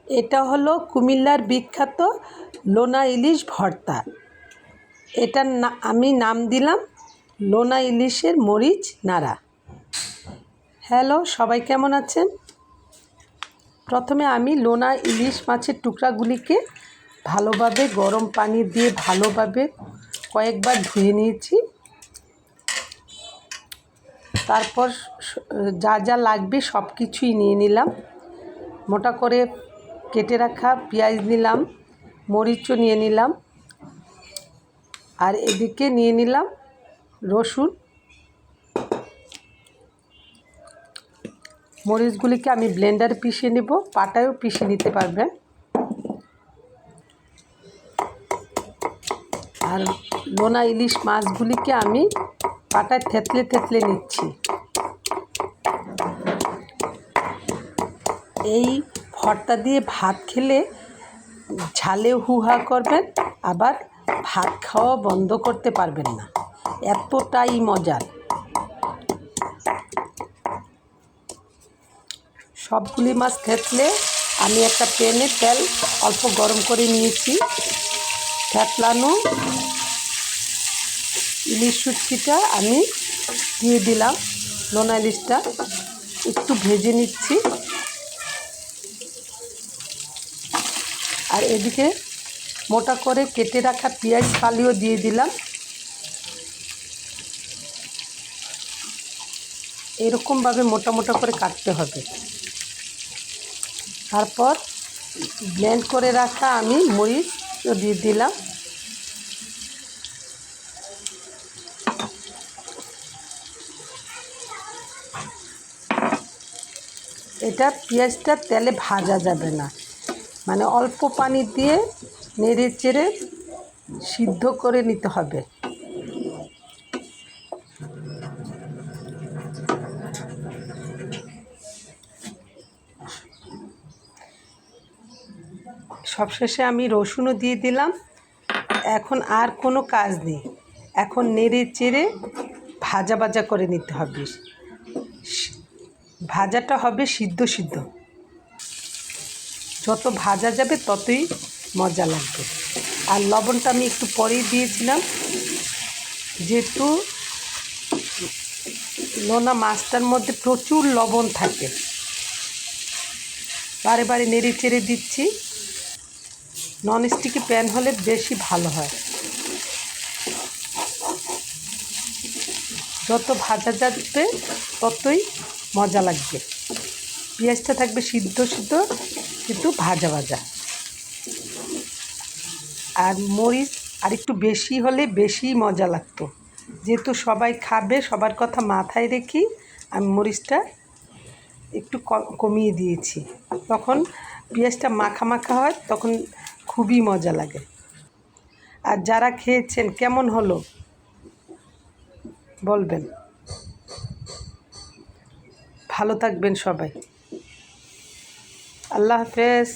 এটা হলো কুমিল্লার বিখ্যাত লোনা ইলিশ ভর্তা। এটার আমি নাম দিলাম লোনা ইলিশের মরিচ নাড়া। হ্যালো, সবাই কেমন আছেন? প্রথমে আমি লোনা ইলিশ মাছের টুকরাগুলিকে ভালোভাবে গরম পানি দিয়ে ভালোভাবে কয়েকবার ধুয়ে নিয়েছি। তারপর যা যা লাগবে সব কিছুই নিয়ে নিলাম। মোটা করে কেটে রাখা পেঁয়াজ নিলাম, মরিচও নিয়ে নিলাম, আর এদিকে নিয়ে নিলাম রসুন। মরিচগুলিকে আমি ব্লেন্ডারে পিষে নেব, পাটায়ও পিষে নিতে পারবেন। আর লোনা ইলিশ মাছগুলিকে আমি পাটায় থেতলে থেতলে নিচ্ছি। এই ভর্তা দিয়ে ভাত খেলে ঝালে হুহা করবেন, আবার ভাত খাওয়া বন্ধ করতে পারবেন না, এতটাই মজার। সবগুলি মাছ থেতলে আমি একটা প্যানে তেল অল্প গরম করে নিয়েছি। থেতলানো ইলিশ শুটকিটা আমি দিয়ে দিলাম। লোনা ইলিশটা একটু ভেজে নিচ্ছি। আর এদিকে মোটা করে কেটে রাখা পেঁয়াজ ফালিও দিয়ে দিলাম। এরকমভাবে মোটা মোটা করে কাটতে হবে। তারপর ব্লেন্ড করে রাখা আমি মরিচ দিয়ে দিলাম। এটা পেঁয়াজটা তেলে ভাজা যাবে না, মানে অল্প পানি দিয়ে নেড়ে চেড়ে সিদ্ধ করে নিতে হবে। সবশেষে আমি রসুনও দিয়ে দিলাম। এখন আর কোনো কাজ নেই, এখন নেড়ে চেড়ে ভাজা ভাজা করে নিতে হবে। ভাজাটা হবে সিদ্ধ সিদ্ধ, যত ভাজা যাবে ততই মজা লাগবে। আর লবণটা আমি একটু পরেই দিয়েছিলাম, যেহেতু লোনা মাছটার মধ্যে প্রচুর লবণ থাকে। বারে বারে নেড়ে চেড়ে দিচ্ছি। ননস্টিকি প্যান হলে বেশি ভালো হয়। যত ভাজা যাবে ততই মজা লাগবে। পেঁয়াজটা থাকবে সিদ্ধ সিদ্ধ কিন্তু ভাজা ভাজা। আর মরিচ আর একটু বেশি হলে বেশি মজা লাগতো। যেহেতু সবাই খাবে, সবার কথা মাথায় রেখে আমি মরিচটা একটু কমিয়ে দিয়েছি। তখন পেঁয়াজটা মাখা মাখা হয়, তখন খুবই মজা লাগে। আর যারা খেয়েছেন কেমন হলো বলবেন। ভালো থাকবেন সবাই। আল্লাহ হাফেজ।